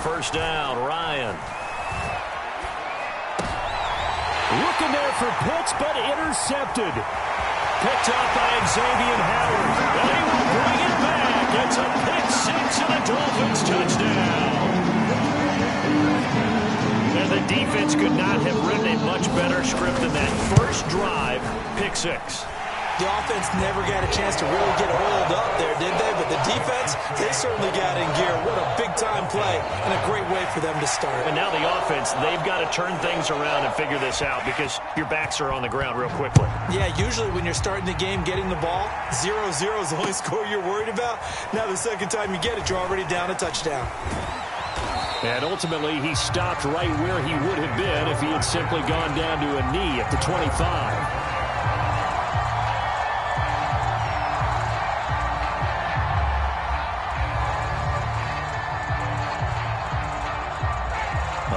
first down. Ryan. Looking there for Pitts, but intercepted. Picked up by Xavier Howard. And he will bring it back. It's a pick six and a Dolphins touchdown. And the defense could not have written a much better script than that first drive, pick six. The offense never got a chance to really get oiled up there, did they? But the defense, they certainly got in gear. What a big-time play and a great way for them to start. And now the offense, they've got to turn things around and figure this out because your backs are on the ground real quickly. Yeah, usually when you're starting the game getting the ball, 0-0 is the only score you're worried about. Now the second time you get it, you're already down a touchdown. And ultimately, he stopped right where he would have been if he had simply gone down to a knee at the 25.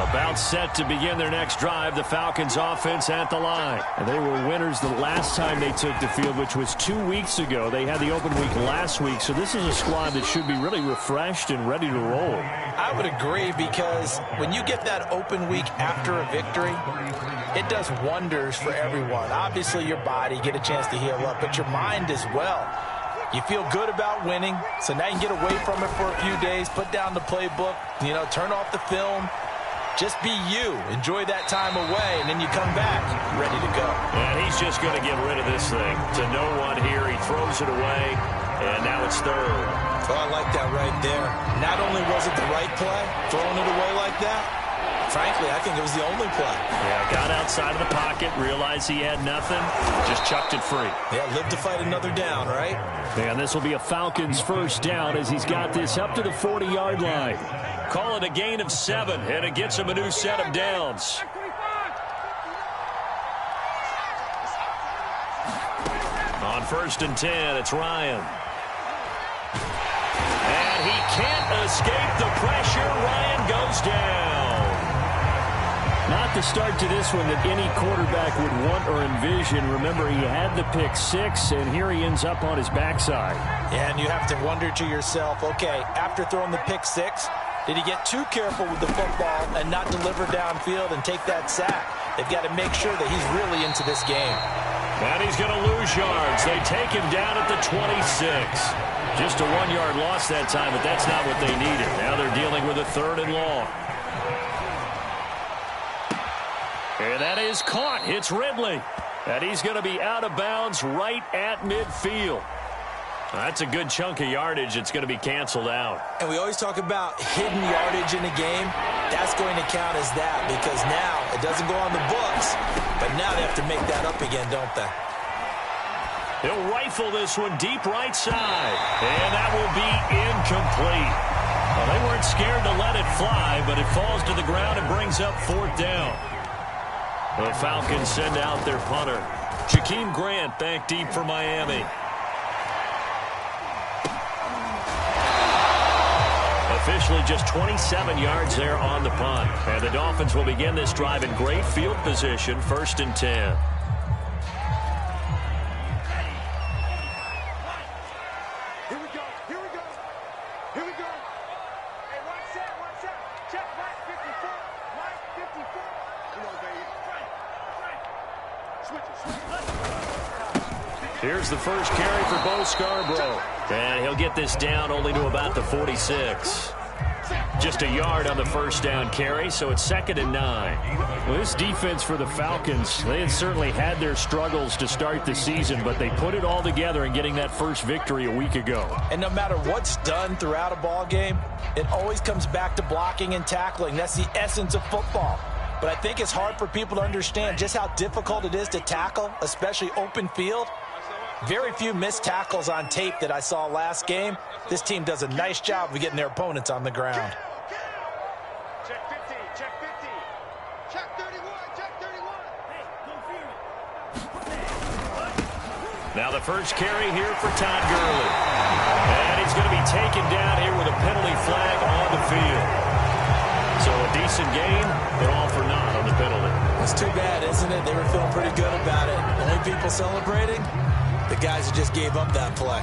About set to begin their next drive, the Falcons offense at the line. And they were winners the last time they took the field, which was 2 weeks ago. They had the open week last week, so this is a squad that should be really refreshed and ready to roll. I would agree because when you get that open week after a victory, it does wonders for everyone. Obviously, your body, get a chance to heal up, but your mind as well. You feel good about winning, so now you can get away from it for a few days, put down the playbook, turn off the film. Just be you. Enjoy that time away, and then you come back ready to go. And he's just going to get rid of this thing. To no one here. He throws it away, and now it's third. Oh, I like that right there. Not only was it the right play, throwing it away like that, frankly, I think it was the only play. Yeah, got outside of the pocket, realized he had nothing, just chucked it free. Yeah, live to fight another down, right? And this will be a Falcons first down as he's got this up to the 40-yard line. Call it a gain of 7, and it gets him a new set of downs. On 1st and 10, it's Ryan. And he can't escape the pressure. Ryan goes down. Not the start to this one that any quarterback would want or envision. Remember, he had the pick 6, and here he ends up on his backside. Yeah, and you have to wonder to yourself, okay, after throwing the pick 6, did he get too careful with the football and not deliver downfield and take that sack? They've got to make sure that he's really into this game. And he's going to lose yards. They take him down at the 26. Just a 1-yard loss that time, but that's not what they needed. Now they're dealing with a 3rd and long. And that is caught. It's Ridley. And he's going to be out of bounds right at midfield. That's a good chunk of yardage. It's going to be canceled out. And we always talk about hidden yardage in a game. That's going to count as that because now it doesn't go on the books. But now they have to make that up again, don't they? He'll rifle this one deep right side. And that will be incomplete. Well, they weren't scared to let it fly, but it falls to the ground and brings up 4th down. The Falcons send out their punter. Jakeem Grant back deep for Miami. Officially just 27 yards there on the punt. And the Dolphins will begin this drive in great field position, 1st and 10. Here we go. Here we go. Here we go. Hey, watch that. Watch that. Check Mike 54. Mike 54. Come on, baby. Switch it. Here's the first carry for Bo Scarborough. And he'll get this down only to about the 46. Just a yard on the first down carry, so it's 2nd and 9. Well, this defense for the Falcons, they had certainly had their struggles to start the season, but they put it all together in getting that first victory a week ago. And no matter what's done throughout a ball game, it always comes back to blocking and tackling. That's the essence of football. But I think it's hard for people to understand just how difficult it is to tackle, especially open field. Very few missed tackles on tape that I saw last game. This team does a nice job of getting their opponents on the ground. Check 50. Check 50. Check 31. Check 31. Hey, Now the first carry here for Todd Gurley. And he's going to be taken down here with a penalty flag on the field. So a decent gain, but all for naught on the penalty. It's too bad, isn't it? They were feeling pretty good about it. Only people celebrating? The guys who just gave up that play.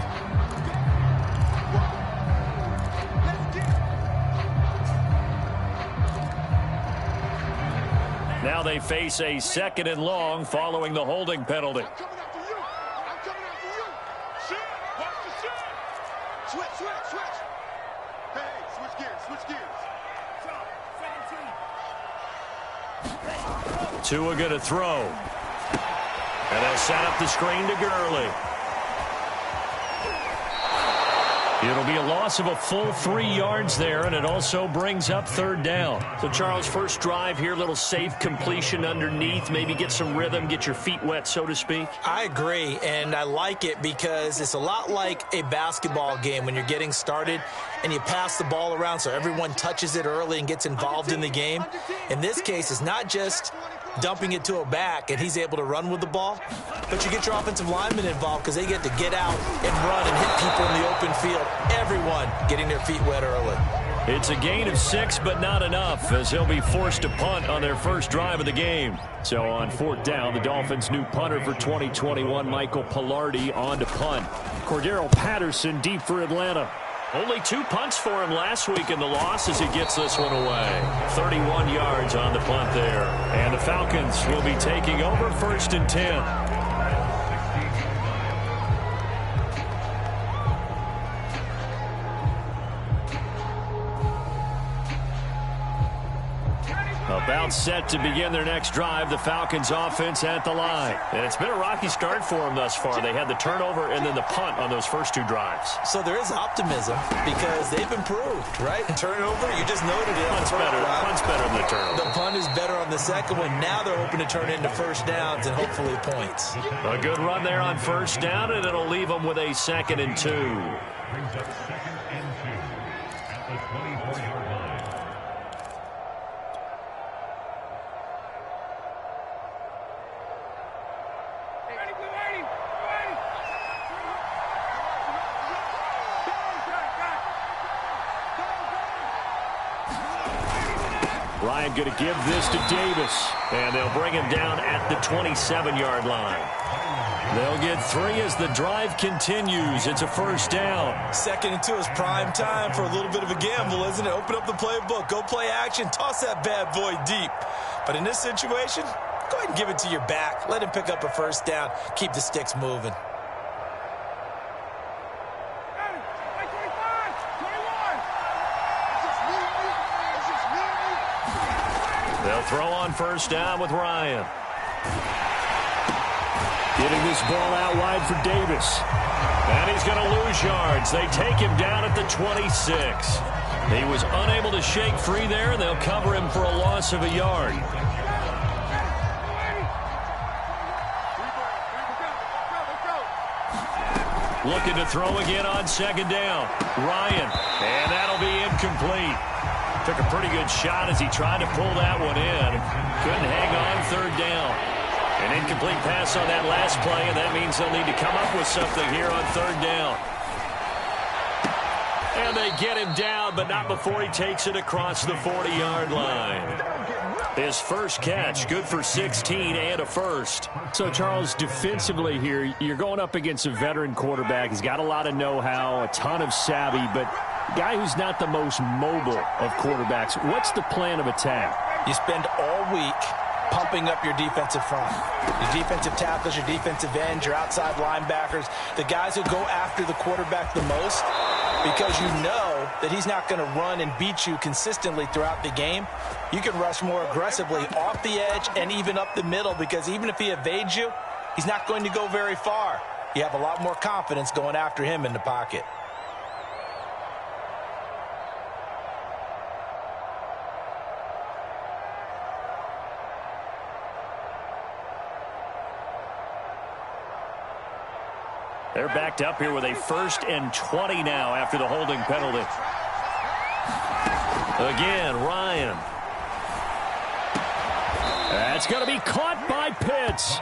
Now they face a 2nd and long following the holding penalty. I'm coming after you. I'm coming after you. Shit. Watch the shit. Switch. Hey, switch gears. Tua going to throw. And they'll set up the screen to Gurley. It'll be a loss of a full 3 yards there, and it also brings up 3rd down. So, Charles, first drive here, little safe completion underneath, maybe get some rhythm, get your feet wet, so to speak. I agree, and I like it because it's a lot like a basketball game when you're getting started and you pass the ball around so everyone touches it early and gets involved in the game. In this case, it's not just dumping it to a back and he's able to run with the ball, but you get your offensive linemen involved because they get to get out and run and hit people in the open field. Everyone getting their feet wet early. It's a gain of 6, but not enough, as they'll be forced to punt on their first drive of the game. So on 4th down, the Dolphins' new punter for 2021, Michael Pilardi, on to punt. Cordero Patterson deep for Atlanta. Only 2 punts for him last week in the loss as he gets this one away. 31 yards on the punt there. And the Falcons will be taking over 1st and 10. About set to begin their next drive, the Falcons offense at the line. And it's been a rocky start for them thus far. They had the turnover and then the punt on those first 2 drives. So there is optimism because they've improved, right? Turnover, you just noted it. Punt's better than the turnover. The punt is better on the second one. Now they're hoping to turn into first downs and hopefully points. A good run there on 1st down, and it'll leave them with a 2nd and 2. Ryan going to give this to Davis, and they'll bring him down at the 27-yard line. They'll get 3 as the drive continues. It's a 1st down. 2nd and 2 is prime time for a little bit of a gamble, isn't it? Open up the playbook, go play action, toss that bad boy deep. But in this situation, go ahead and give it to your back. Let him pick up a 1st down. Keep the sticks moving. They'll throw on 1st down with Ryan. Getting this ball out wide for Davis. And he's going to lose yards. They take him down at the 26. He was unable to shake free there, and they'll cover him for a loss of a yard. Looking to throw again on 2nd down. Ryan, and that'll be incomplete. Took a pretty good shot as he tried to pull that one in. Couldn't hang on 3rd down. An incomplete pass on that last play, and that means they'll need to come up with something here on 3rd down. And they get him down, but not before he takes it across the 40-yard line. His first catch, good for 16 and a 1st. So, Charles, defensively here, you're going up against a veteran quarterback. He's got a lot of know-how, a ton of savvy, but a guy who's not the most mobile of quarterbacks. What's the plan of attack? You spend all week pumping up your defensive front. Your defensive tackles, your defensive ends, your outside linebackers, the guys who go after the quarterback the most, because you know that he's not going to run and beat you consistently throughout the game. You can rush more aggressively off the edge and even up the middle, because even if he evades you, he's not going to go very far. You have a lot more confidence going after him in the pocket. They're backed up here with a 1st and 20 now after the holding penalty. Again, Ryan. That's going to be caught by Pitts.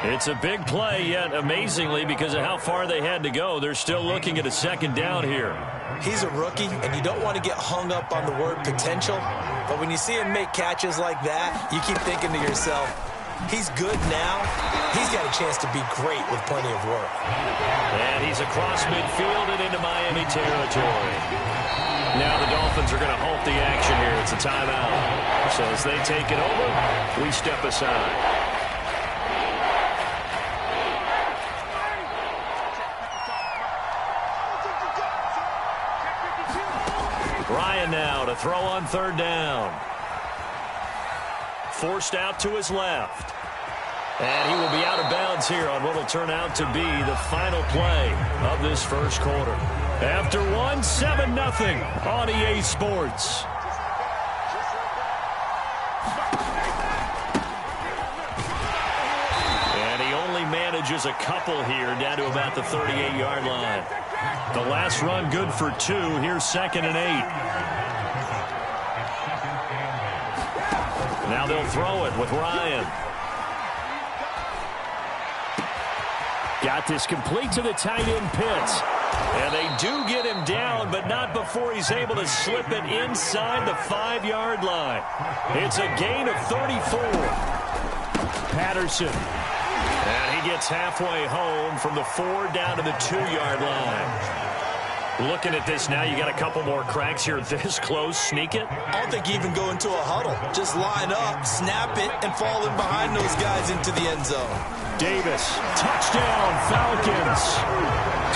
It's a big play, yet amazingly, because of how far they had to go, they're still looking at a 2nd down here. He's a rookie, and you don't want to get hung up on the word potential. But when you see him make catches like that, you keep thinking to yourself, He's good now. He's got a chance to be great with plenty of work. And he's across midfield and into Miami territory. Now the Dolphins are going to halt the action here. It's a timeout. So as they take it over, we step aside. Ryan now to throw on third down. Forced out to his left. And he will be out of bounds here on what will turn out to be the final play of this first quarter. After one, 7-0 on EA Sports. And he only manages a couple here down to about the 38-yard line. The last run good for 2. Here's 2nd and 8. Now they'll throw it with Ryan. Got this complete to the tight end Pitts. And they do get him down, but not before he's able to slip it inside the 5-yard line. It's a gain of 34. Patterson. And he gets halfway home from the 4 down to the 2-yard line. Looking at this now, you got a couple more cracks here this close. Sneak it? I don't think you even go into a huddle. Just line up, snap it, and fall in behind those guys into the end zone. Davis, touchdown, Falcons.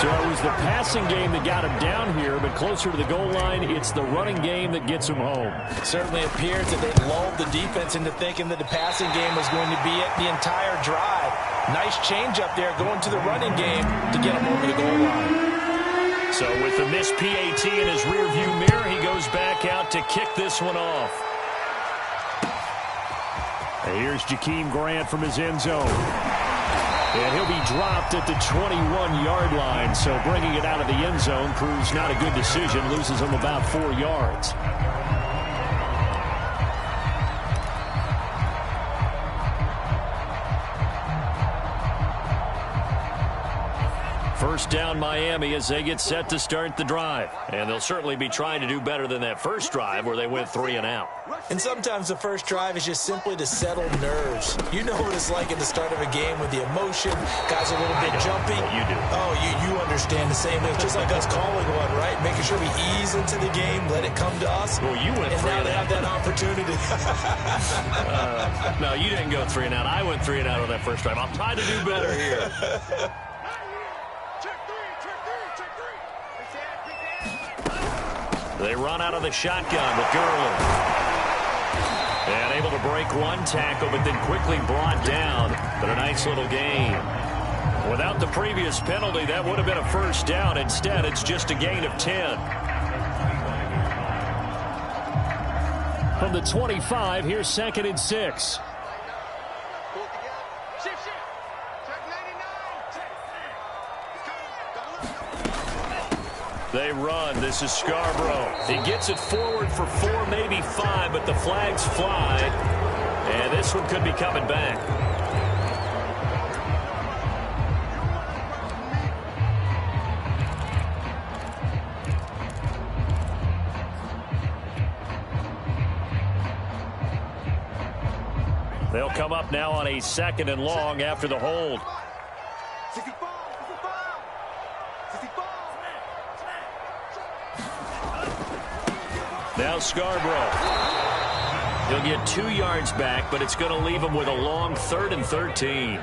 So it was the passing game that got him down here, but closer to the goal line, it's the running game that gets him home. It certainly appears that they lulled the defense into thinking that the passing game was going to be it the entire drive. Nice change up there going to the running game to get him over the goal line. So with the missed PAT in his rearview mirror, he goes back out to kick this one off. And here's Jakeem Grant from his end zone. And he'll be dropped at the 21-yard line. So bringing it out of the end zone proves not a good decision. Loses him about 4 yards. First down Miami as they get set to start the drive. And they'll certainly be trying to do better than that first drive where they went 3 and out. And sometimes the first drive is just simply to settle nerves. You know what it's like at the start of a game with the emotion. Guys are a little bit jumpy. You do. Oh, you understand the same thing. It's just like us calling one, right? Making sure we ease into the game, let it come to us. Well, you went 3 and out. And now they have that opportunity. No, you didn't go 3 and out. I went 3 and out on that first drive. I'm trying to do better here. They run out of the shotgun with Gurley. And able to break one tackle, but then quickly brought down. But a nice little gain. Without the previous penalty, that would have been a first down. Instead, it's just a gain of 10. From the 25, here's 2nd and 6. They run. This is Scarborough. He gets it forward for 4, maybe 5, but the flags fly. And this one could be coming back. They'll come up now on a 2nd and long after the hold. Now Scarborough. He'll get 2 yards back, but it's going to leave him with a long 3rd and 13.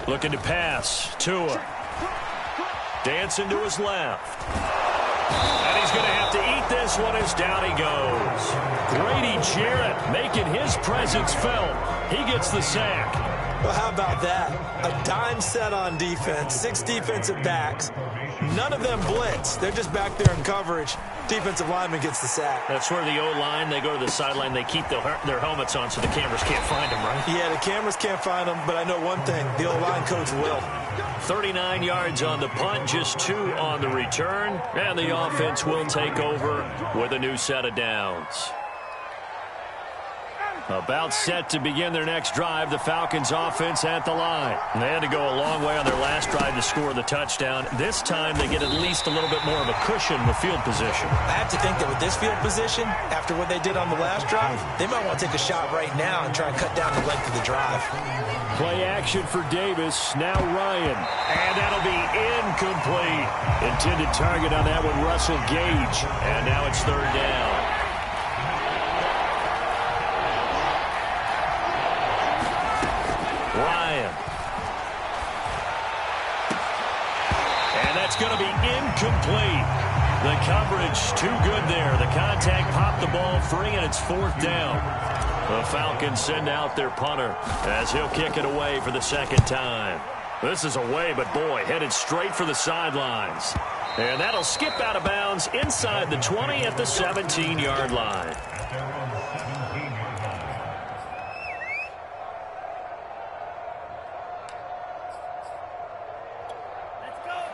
Looking to pass. Tua. Dancing to his left. And he's going to have to eat this one as down he goes. Grady Jarrett making his presence felt. He gets the sack. Well, how about that? A dime set on defense, 6 defensive backs. None of them blitz. They're just back there in coverage. Defensive lineman gets the sack. That's where the O-line, they go to the sideline, they keep their helmets on so the cameras can't find them, right? Yeah, the cameras can't find them, but I know one thing. The O-line coach will. 39 yards on the punt, just 2 on the return. And the offense will take over with a new set of downs. About set to begin their next drive, the Falcons offense at the line. And they had to go a long way on their last drive to score the touchdown. This time they get at least a little bit more of a cushion with field position. I have to think that with this field position, after what they did on the last drive, they might want to take a shot right now and try and cut down the length of the drive. Play action for Davis. Now Ryan. And that'll be incomplete. Intended target on that one, Russell Gage. And now it's third down. Ryan. And that's going to be incomplete. The coverage too good there. The contact popped the ball free, and it's fourth down. The Falcons send out their punter as he'll kick it away for the second time. This is away, but boy, headed straight for the sidelines. And that'll skip out of bounds inside the 20 at the 17-yard line.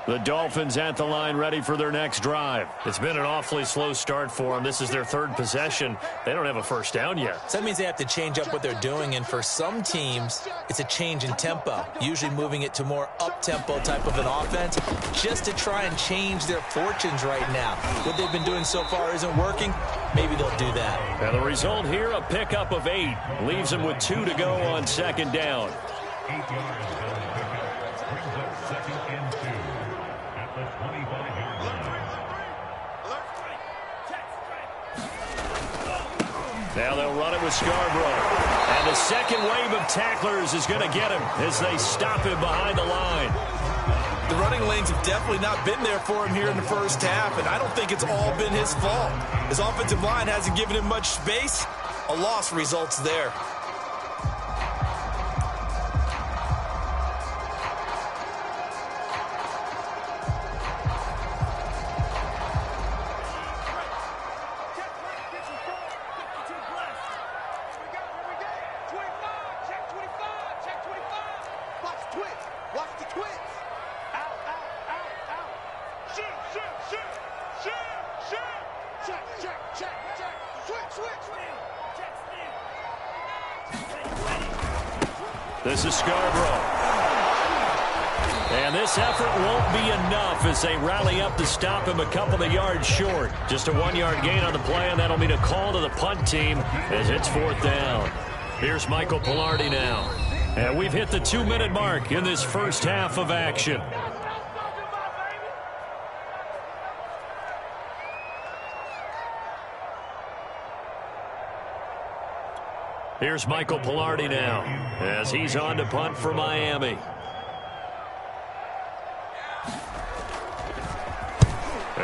The Dolphins at the line ready for their next drive. It's been an awfully slow start for them. This is their third possession. They don't have a first down yet. So that means they have to change up what they're doing, and for some teams, it's a change in tempo, usually moving it to more up-tempo type of an offense just to try and change their fortunes right now. What they've been doing so far isn't working. Maybe they'll do that. And the result here, a pickup of 8. Leaves them with 2 to go on second down. 8 yards. Brings up second and 2 at the 25-yard line. Now they'll run it with Scarborough. And the second wave of tacklers is going to get him as they stop him behind the line. The running lanes have definitely not been there for him here in the first half, and I don't think it's all been his fault. His offensive line hasn't given him much space. A loss results there. This is Scarborough. And this effort won't be enough as they rally up to stop him a couple of yards short. Just a 1-yard gain on the play, and that'll mean a call to the punt team as it's fourth down. Here's Michael Pilardi now. And we've hit the 2-minute mark in this first half of action. Here's Michael Pilardi now as he's on to punt for Miami.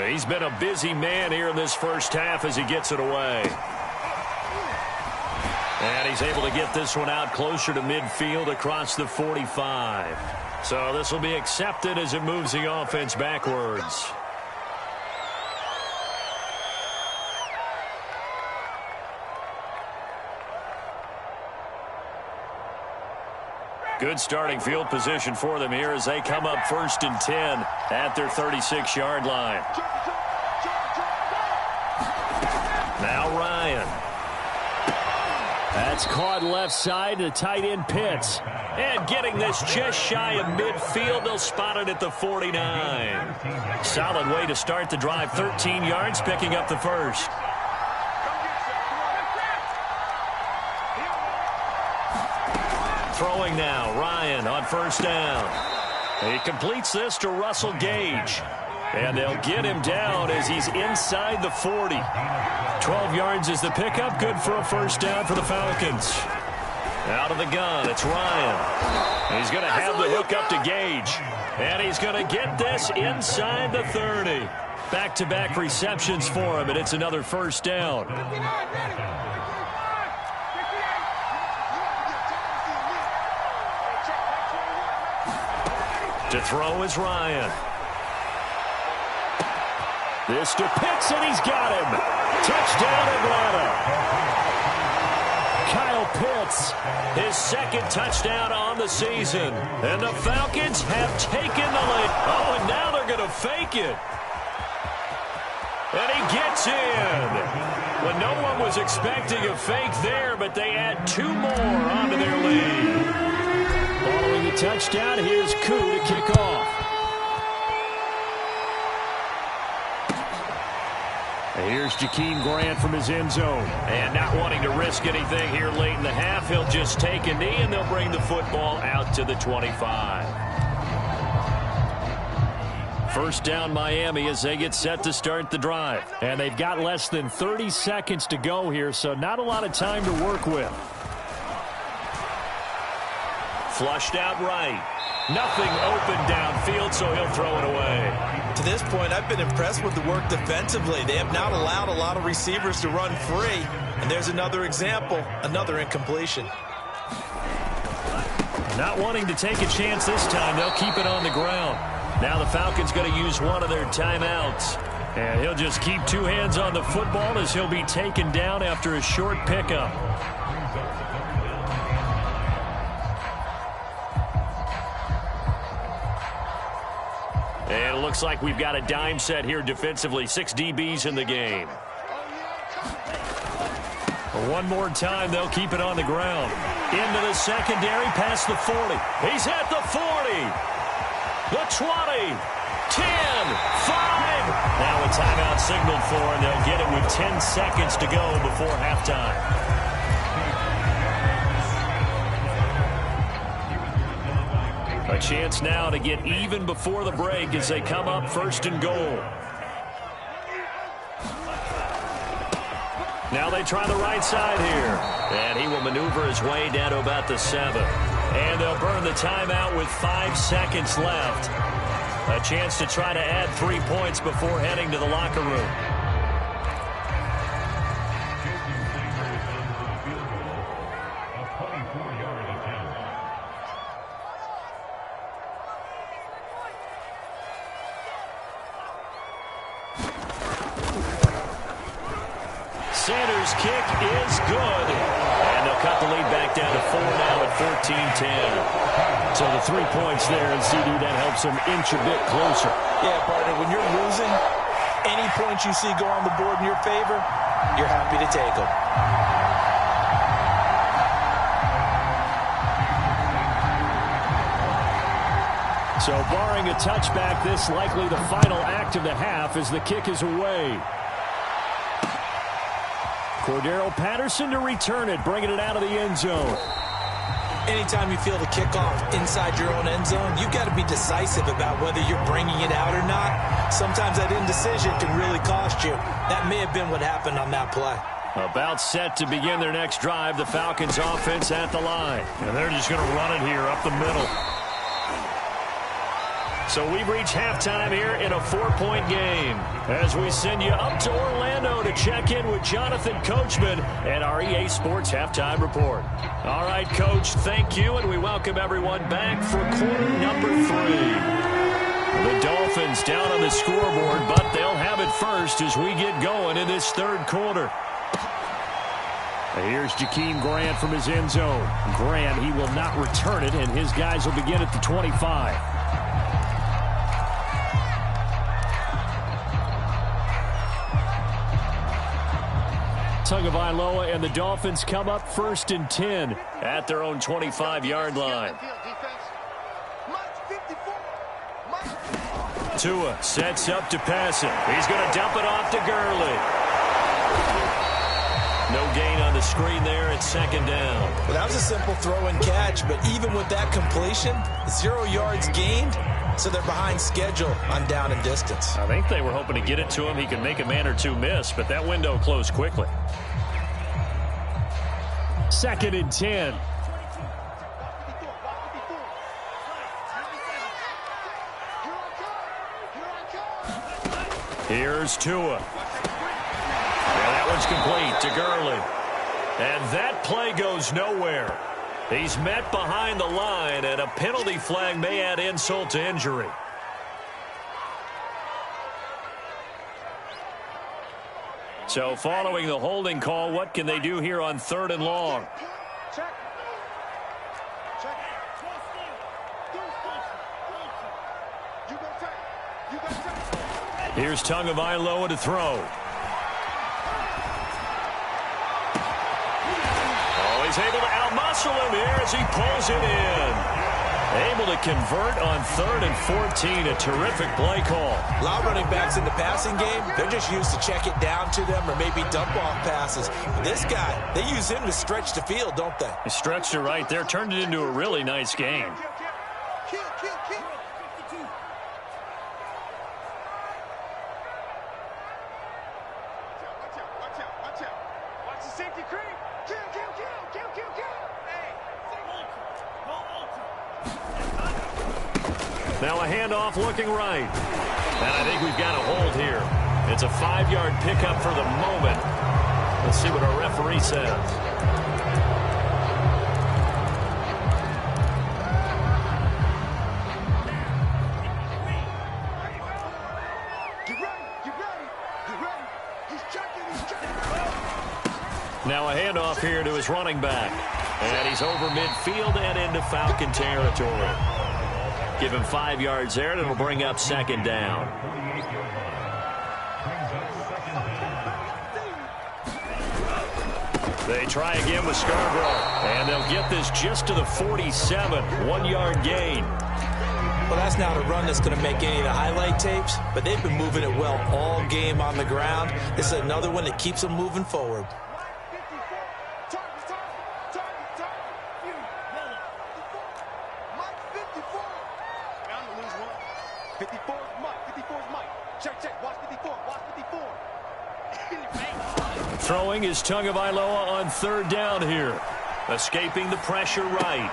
He's been a busy man here in this first half as he gets it away. And he's able to get this one out closer to midfield across the 45. So this will be accepted as it moves the offense backwards. Good starting field position for them here as they come up 1st and 10 at their 36-yard line. Now Ryan. That's caught left side to tight end Pitts. And getting this just shy of midfield, they'll spot it at the 49. Solid way to start the drive. 13 yards, picking up the first. Throwing now, Ryan on first down. He completes this to Russell Gage. And they'll get him down as he's inside the 40. 12 yards is the pickup. Good for a first down for the Falcons. Out of the gun, it's Ryan. He's going to have the hook up to Gage. And he's going to get this inside the 30. Back-to-back receptions for him, and it's another first down. To throw is Ryan. This to Pitts, and he's got him. Touchdown, Atlanta. Kyle Pitts, his second touchdown on the season. And the Falcons have taken the lead. Oh, and now they're going to fake it. And he gets in. Well, no one was expecting a fake there, but they add 2 more onto their lead. Following the touchdown, here's Koo to kick off. Here's Jakeem Grant from his end zone. And not wanting to risk anything here late in the half, he'll just take a knee, and they'll bring the football out to the 25. First down Miami as they get set to start the drive. And they've got less than 30 seconds to go here, so not a lot of time to work with. Flushed out right. Nothing open downfield, so he'll throw it away. To this point, I've been impressed with the work defensively. They have not allowed a lot of receivers to run free. And there's another example, another incompletion. Not wanting to take a chance this time, they'll keep it on the ground. Now the Falcons going to use one of their timeouts. And he'll just keep 2 hands on the football as he'll be taken down after a short pickup. And it looks like we've got a dime set here defensively. 6 DBs in the game. One more time, they'll keep it on the ground. Into the secondary, past the 40. He's at the 40. The 20. 10. 5. Now a timeout signaled for, and they'll get it with 10 seconds to go before halftime. A chance now to get even before the break as they come up 1st and goal. Now they try the right side here. And he will maneuver his way down to about the 7. And they'll burn the timeout with 5 seconds left. A chance to try to add 3 points before heading to the locker room. Sanders' kick is good. And they'll cut the lead back down to 4 now at 14-10. So the 3 points there, and CD, that helps them inch a bit closer. Yeah, partner, when you're losing, any points you see go on the board in your favor, you're happy to take them. So barring a touchback, this likely the final act of the half as the kick is away. Cordero Patterson to return it, bringing it out of the end zone. Anytime you feel the kickoff inside your own end zone, you've got to be decisive about whether you're bringing it out or not. Sometimes that indecision can really cost you. That may have been what happened on that play. About set to begin their next drive, the Falcons offense at the line. And they're just going to run it here up the middle. So we've reached halftime here in a 4-point game as we send you up to Orlando to check in with Jonathan Coachman and our EA Sports Halftime Report. All right, Coach, thank you, and we welcome everyone back for quarter number 3. The Dolphins down on the scoreboard, but they'll have it first as we get going in this 3rd quarter. Here's Jakeem Grant from his end zone. Grant, he will not return it, and his guys will begin at the 25. Tagovailoa and the Dolphins come up 1st and 10 at their own 25-yard line. Tua sets up to pass it. He's going to dump it off to Gurley. No gain on the screen there. It's 2nd down. Well, that was a simple throw and catch, but even with that completion, 0 yards gained, so they're behind schedule on down and distance. I think they were hoping to get it to him. He could make a man or 2 miss, but that window closed quickly. 2nd and 10. Here's Tua. And that one's complete to Gurley. And that play goes nowhere. He's met behind the line, and a penalty flag may add insult to injury. So following the holding call, what can they do here on 3rd and long? Check. Check. You go check. You go check. Here's Tagovailoa to throw. he's able to outmuscle him here as he pulls it in. Able to convert on 3rd and 14. A terrific play call. A lot of running backs in the passing game, they're just used to check it down to them or maybe dump off passes. This guy, they use him to stretch the field, don't they? He stretched it right there, turned it into a really nice game. Kill. Watch out. Watch the safety creep. Kill. Hey, Now a handoff looking right. And I think we've got a hold here. It's a 5-yard pickup for the moment. Let's see what our referee says. Get ready. He's checking. Now a handoff here to his running back. And he's over midfield and into Falcon territory. Give him 5 yards there, and it'll bring up 2nd down. They try again with Scarborough. And they'll get this just to the 47. 1-yard gain. Well, that's not a run that's going to make any of the highlight tapes, but they've been moving it well all game on the ground. This is another one that keeps them moving forward. Throwing is Tagovailoa on 3rd down here. Escaping the pressure right.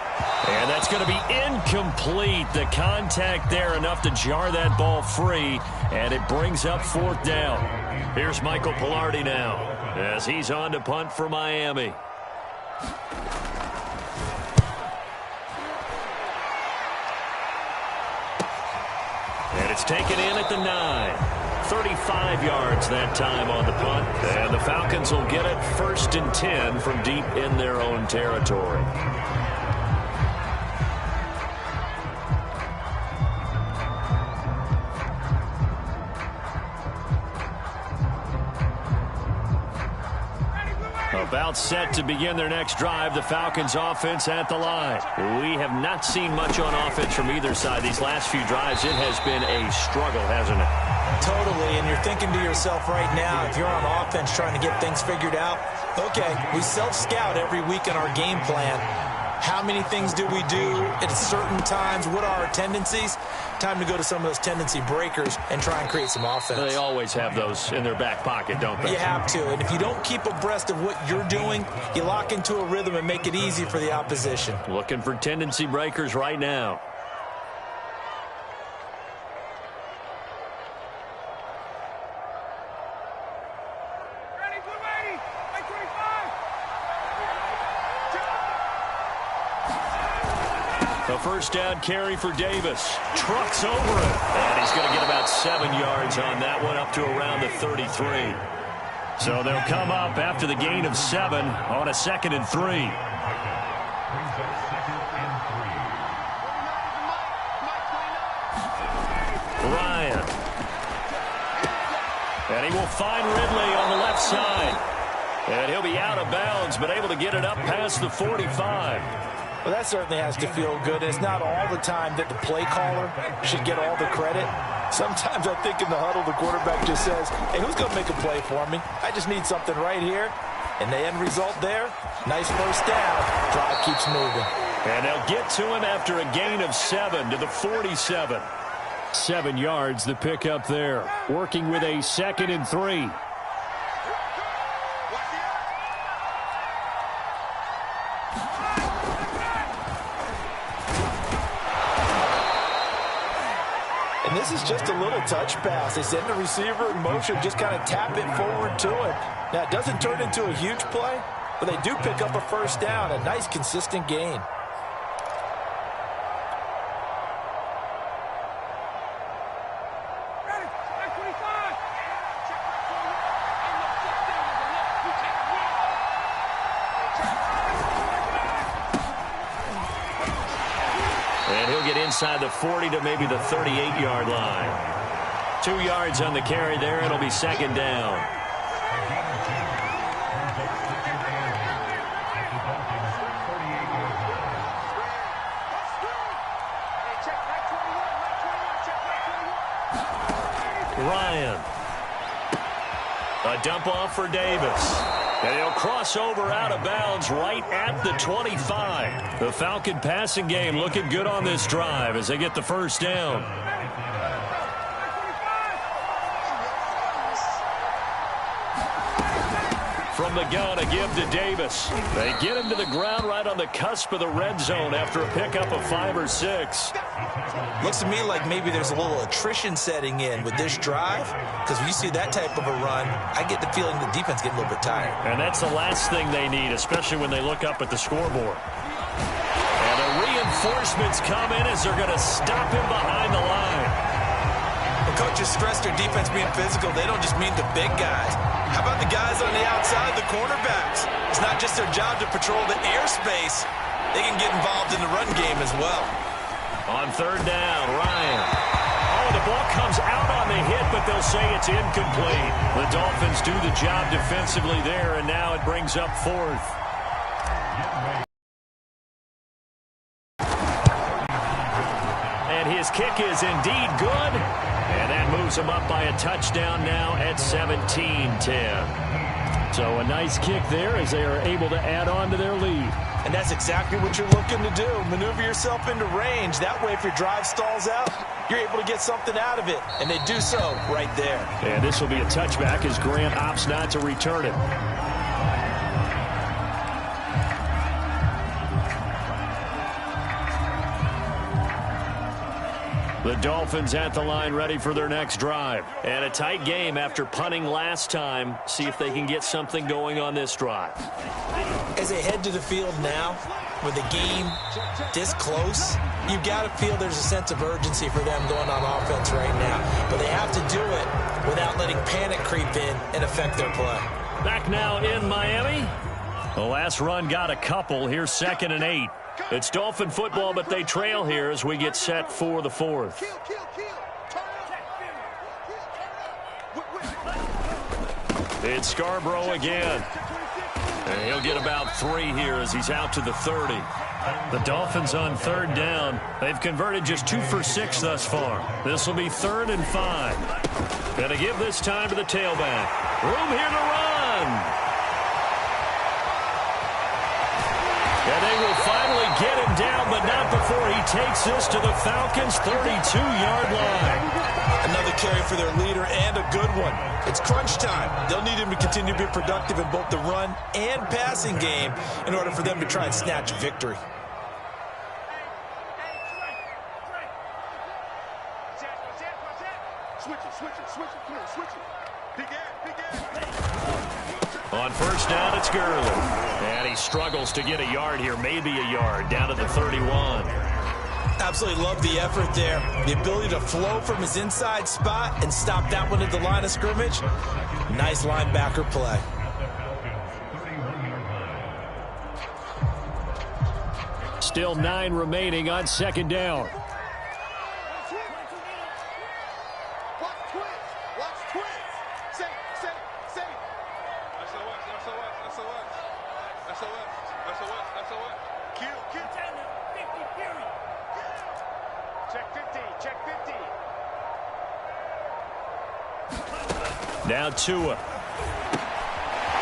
And that's going to be incomplete. The contact there enough to jar that ball free. And it brings up 4th down. Here's Michael Pilardi now as he's on to punt for Miami. And it's taken in at the 9. 35 yards that time on the punt. And the Falcons will get it 1st and 10 from deep in their own territory. About set to begin their next drive. The Falcons offense at the line. We have not seen much on offense from either side these last few drives. It has been a struggle, hasn't it? Totally, and you're thinking to yourself right now, if you're on offense trying to get things figured out, okay, we self-scout every week in our game plan. How many things do we do at certain times? What are our tendencies? Time to go to some of those tendency breakers and try and create some offense. They always have those in their back pocket, don't they? You have to, and if you don't keep abreast of what you're doing, you lock into a rhythm and make it easy for the opposition. Looking for tendency breakers right now. A 1st down carry for Davis. Trucks over it. And he's going to get about 7 yards on that one, up to around the 33. So they'll come up after the gain of 7 on a 2nd and 3. Ryan. And he will find Ridley on the left side. And he'll be out of bounds, but able to get it up past the 45. Well, that certainly has to feel good. It's not all the time that the play caller should get all the credit. Sometimes I think in the huddle, the quarterback just says, hey, who's going to make a play for me? I just need something right here. And the end result there, nice 1st down. Drive keeps moving. And they'll get to him after a gain of 7 to the 47. 7 yards, the pickup there. Working with a 2nd and 3. And this is just a little touch pass. They send the receiver in motion, just kind of tap it forward to him. Now, it doesn't turn into a huge play, but they do pick up a 1st down, a nice, consistent gain. And he'll get inside the 40 to maybe the 38-yard line. 2 yards on the carry there. It'll be 2nd down. Ryan. A dump off for Davis. And he'll cross over out of bounds right at the 25. The Falcon passing game looking good on this drive as they get the first down. From the gun, a give to Davis. They get him to the ground right on the cusp of the red zone after a pickup of 5 or 6. Looks to me like maybe there's a little attrition setting in with this drive, because when you see that type of a run, I get the feeling the defense getting a little bit tired. And that's the last thing they need, especially when they look up at the scoreboard. And the reinforcements come in as they're going to stop him behind the line. The coaches stress their defense being physical. They don't just mean the big guys. How about the guys on the outside, the cornerbacks? It's not just their job to patrol the airspace. They can get involved in the run game as well. On third down, Ryan. Oh, the ball comes out on the hit, but they'll say it's incomplete. The Dolphins do the job defensively there, and now it brings up fourth. And his kick is indeed good. And that moves them up by a touchdown now at 17-10. So a nice kick there as they are able to add on to their lead. And that's exactly what you're looking to do. Maneuver yourself into range. That way, if your drive stalls out, you're able to get something out of it. And they do so right there. And this will be a touchback as Grant opts not to return it. The Dolphins at the line ready for their next drive. And a tight game after punting last time. See if they can get something going on this drive. As they head to the field now, with the game this close, you've got to feel there's a sense of urgency for them going on offense right now. But they have to do it without letting panic creep in and affect their play. Back now in Miami. The last run got a couple. Here's 2nd and 8. It's Dolphin football, but they trail here as we get set for the fourth. It's Scarborough again. And he'll get about 3 here as he's out to the 30. The Dolphins on third down. They've converted just 2 for 6 thus far. This will be 3rd and 5. Gonna give this time to the tailback. Room here to run. And they will finally get him down, but not before he takes this to the Falcons' 32-yard line. Another carry for their leader and a good one. It's crunch time. They'll need him to continue to be productive in both the run and passing game in order for them to try and snatch a victory. On first down, it's Gurley. And he struggles to get a yard here, maybe a yard, down to the 31. Absolutely love the effort there. The ability to flow from his inside spot and stop that one at the line of scrimmage. Nice linebacker play. Still 9 remaining on 2nd down. Now Tua.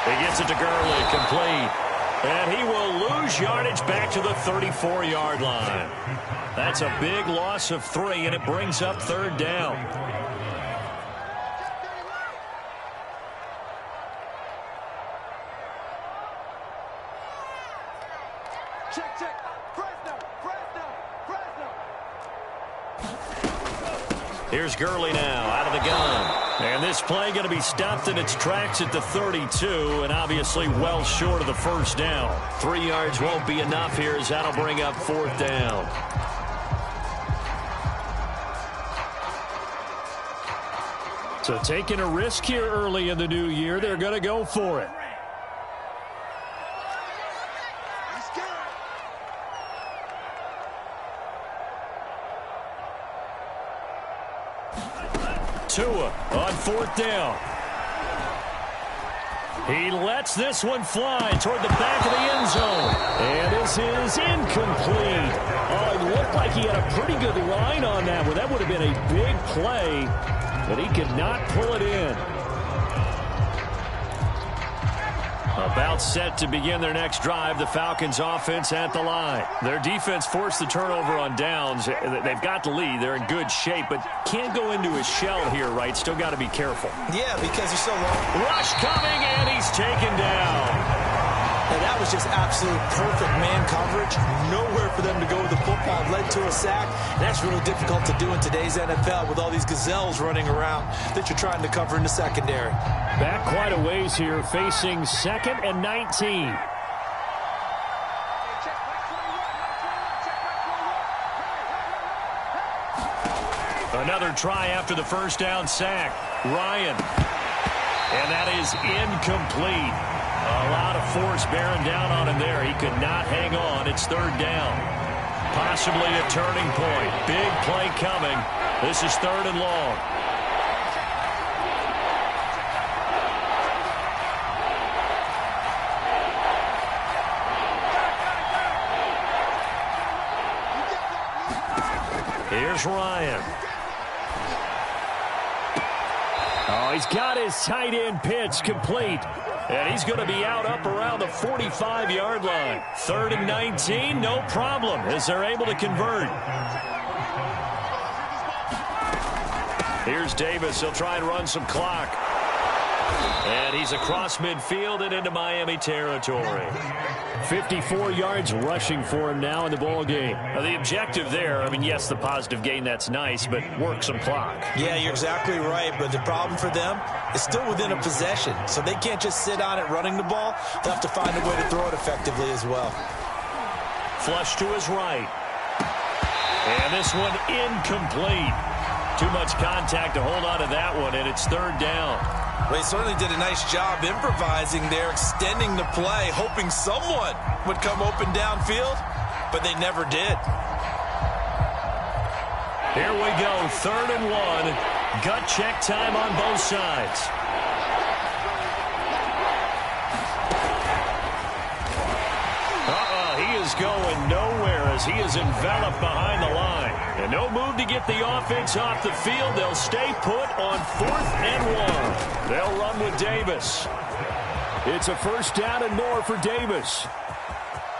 He gets it to Gurley, complete. And he will lose yardage back to the 34-yard line. That's a big loss of 3, and it brings up 3rd down. Here's Gurley now, out of the gun. And this play going to be stopped in its tracks at the 32, and obviously well short of the first down. 3 yards won't be enough here as that'll bring up 4th down. So taking a risk here early in the new year, they're going to go for it. Tua on 4th down. He lets this one fly toward the back of the end zone. And this is incomplete. Oh, it looked like he had a pretty good line on that one. That would have been a big play. but he could not pull it in. About set to begin their next drive. The Falcons offense at the line. Their defense forced the turnover on downs. They've got the lead. They're in good shape, but can't go into his shell here, right? Still got to be careful. Yeah, because he's so long. Rush coming, and he's taken down. And that was just absolute perfect man coverage. Nowhere for them to go with the football. Led to a sack. And that's really difficult to do in today's NFL with all these gazelles running around that you're trying to cover in the secondary. Back quite a ways here, facing 2nd and 19. Another try after the first down sack. Ryan. And that is incomplete. A lot of force bearing down on him there. He could not hang on. It's 3rd down. Possibly a turning point. Big play coming. This is 3rd and long. Here's Ryan. Oh, he's got his tight end pitch complete. And he's going to be out up around the 45-yard line. 3rd and 19, no problem, as they're able to convert. Here's Davis. He'll try and run some clock. And he's across midfield and into Miami territory. 54 yards rushing for him now in the ball game. Now, the objective there, I mean, yes, the positive gain, that's nice, but work some clock. Yeah, you're exactly right, but the problem for them is still within a possession, so they can't just sit on it running the ball. They'll have to find a way to throw it effectively as well. Flush to his right. And this one incomplete. Too much contact to hold on to that one, and it's 3rd down. Well, he certainly did a nice job improvising there, extending the play, hoping someone would come open downfield, but they never did. Here we go, 3rd and 1. Gut check time on both sides. He is going nowhere as he is enveloped behind the line. And no move to get the offense off the field. They'll stay put on 4th and 1. They'll run with Davis. It's a 1st down and more for Davis.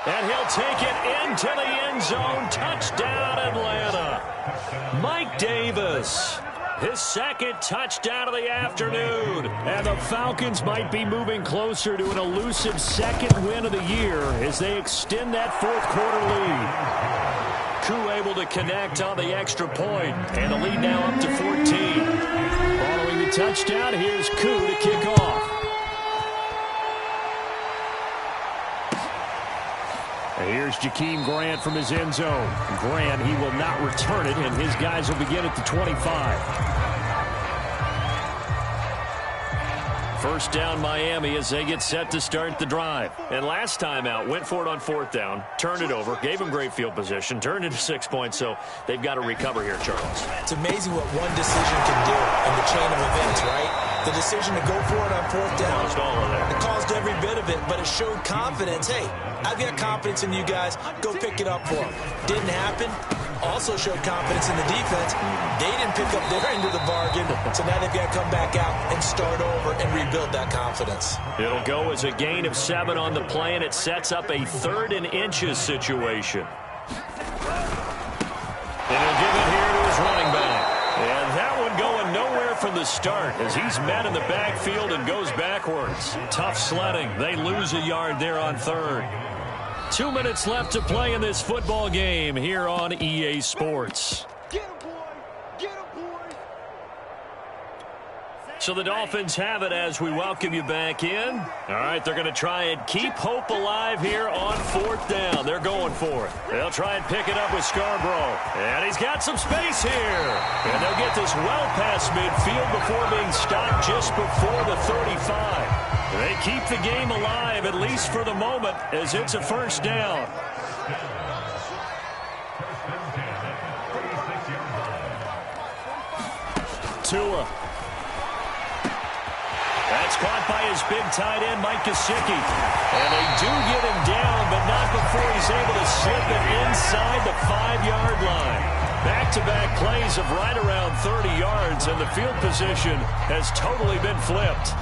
And he'll take it into the end zone. Touchdown, Atlanta. Mike Davis. His 2nd touchdown of the afternoon. And the Falcons might be moving closer to an elusive 2nd win of the year as they extend that 4th quarter lead. Koo able to connect on the extra point. And the lead now up to 14. Following the touchdown, here's Koo to kick off. Here's Jakeem Grant from his end zone. Grant, he will not return it, and his guys will begin at the 25. 1st down Miami as they get set to start the drive. And last time out, went for it on 4th down, turned it over, gave them great field position, turned it to 6 points, so they've got to recover here, Charles. It's amazing what one decision can do in the chain of events, right? The decision to go for it on 4th down. Caused all of that. It caused every bit of it, but it showed confidence. Hey, I've got confidence in you guys. Go pick it up for them. Didn't happen. Also showed confidence in the defense. They didn't pick up their end of the bargain, so now they've got to come back out and start over and rebuild that confidence. It'll go as a gain of 7 on the play, and it sets up a 3rd and inches situation. And he'll give it here to his running back. And that one going nowhere from the start as he's met in the backfield and goes backwards. Tough sledding. They lose a yard there on 3rd. 2 minutes left to play in this football game here on EA Sports. Get him, boy! Get him, boy! So the Dolphins have it as we welcome you back in. All right, they're going to try and keep hope alive here on 4th down. They're going for it. They'll try and pick it up with Scarborough. And he's got some space here. And they'll get this well past midfield before being stopped just before the 35. They keep the game alive, at least for the moment, as it's a 1st down. Tua. That's caught by his big tight end, Mike Gesicki. And they do get him down, but not before he's able to slip it inside the 5-yard line. Back-to-back plays of right around 30 yards, and the field position has totally been flipped.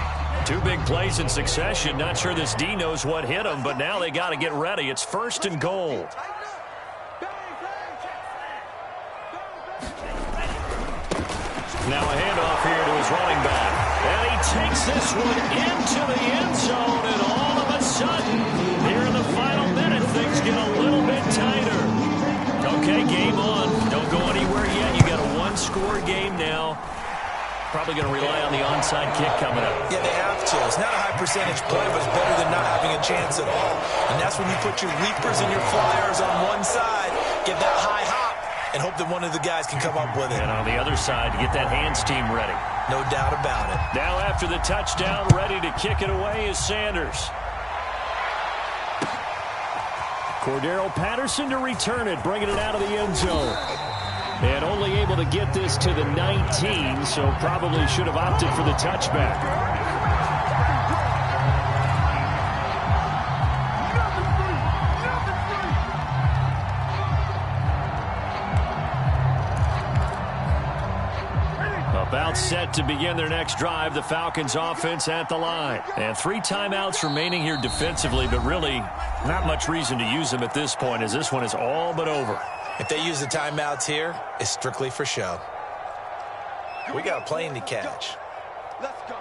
2 big plays in succession. Not sure this D knows what hit him, but now they got to get ready. It's 1st and goal. Now a handoff here to his running back. And he takes this one into the end zone, and all of a sudden, here in the final minute, things get a little bit tighter. Okay, game on. Don't go anywhere yet. You got a 1-score game now. Probably going to rely on the onside kick coming up. Yeah, they have to. It's not a high-percentage play, but it's better than not having a chance at all. And that's when you put your leapers and your flyers on one side, get that high hop, and hope that one of the guys can come up with it. And on the other side, get that hands team ready. No doubt about it. Now after the touchdown, ready to kick it away is Sanders. Cordero Patterson to return it, bringing it out of the end zone. And only able to get this to the 19, so probably should have opted for the touchback. About set to begin their next drive, the Falcons offense at the line. And 3 timeouts remaining here defensively, but really not much reason to use them at this point, as this one is all but over. If they use the timeouts here, it's strictly for show. We got a plane to catch. Let's go.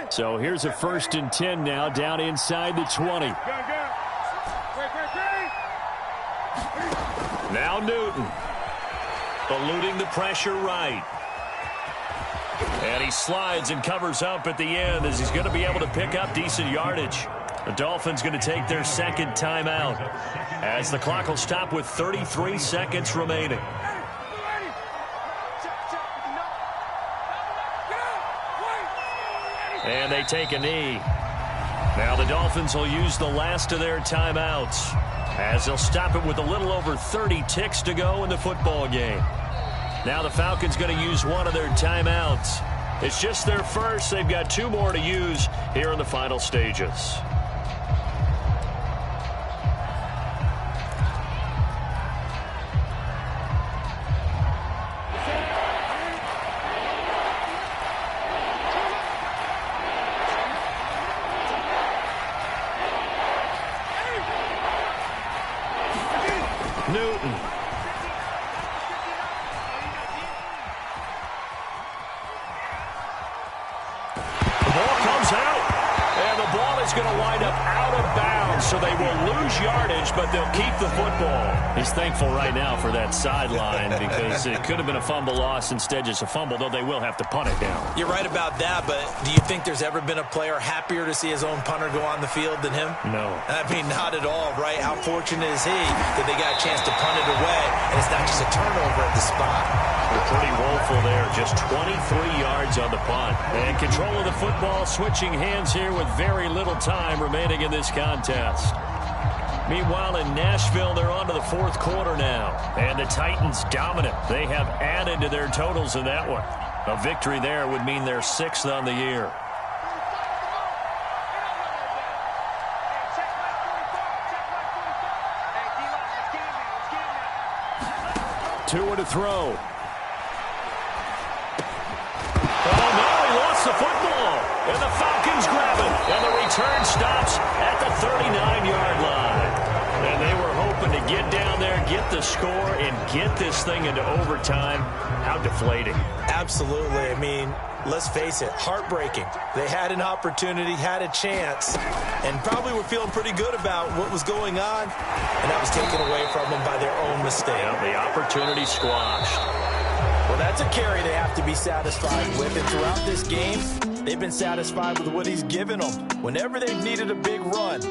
So here's a 1st and 10 now, down inside the 20. Now Newton. Eluding the pressure right. And he slides and covers up at the end as he's going to be able to pick up decent yardage. The Dolphins going to take their 2nd timeout as the clock will stop with 33 seconds remaining. And they take a knee. Now the Dolphins will use the last of their timeouts as they'll stop it with a little over 30 ticks to go in the football game. Now the Falcons going to use one of their timeouts. It's just their first. They've got 2 more to use here in the final stages. Newton. The ball comes out, and the ball is going to wind up out of bounds, so they will lose yardage, but they'll keep the football. He's thankful right now for that sideline because it could have been a fumble loss, instead just a fumble, though they will have to punt it down. You're right about that, but do you think there's ever been a player happier to see his own punter go on the field than him? No. I mean, not at all, right? How fortunate is he that they got a chance to punt it away, and it's not just a turnover at the spot. They're pretty woeful there. Just 23 yards on the punt. And control of the football, switching hands here with very little time remaining in this contest. Meanwhile, in Nashville, they're on to the 4th quarter now. And the Titans dominant. They have added to their totals in that one. A victory there would mean they're 6th on the year. Tua to throw. Oh, no, he lost the football. And the Falcons grab it. And the return stops at the 39-yard line. And they were hoping to get down there, get the score, and get this thing into overtime. How deflating. Absolutely. I mean, let's face it, heartbreaking. They had an opportunity, had a chance, and probably were feeling pretty good about what was going on, and that was taken away from them by their own mistake. Yeah, the opportunity squashed. Well, that's a carry they have to be satisfied with, and throughout this game, they've been satisfied with what he's given them. Whenever they've needed a big run,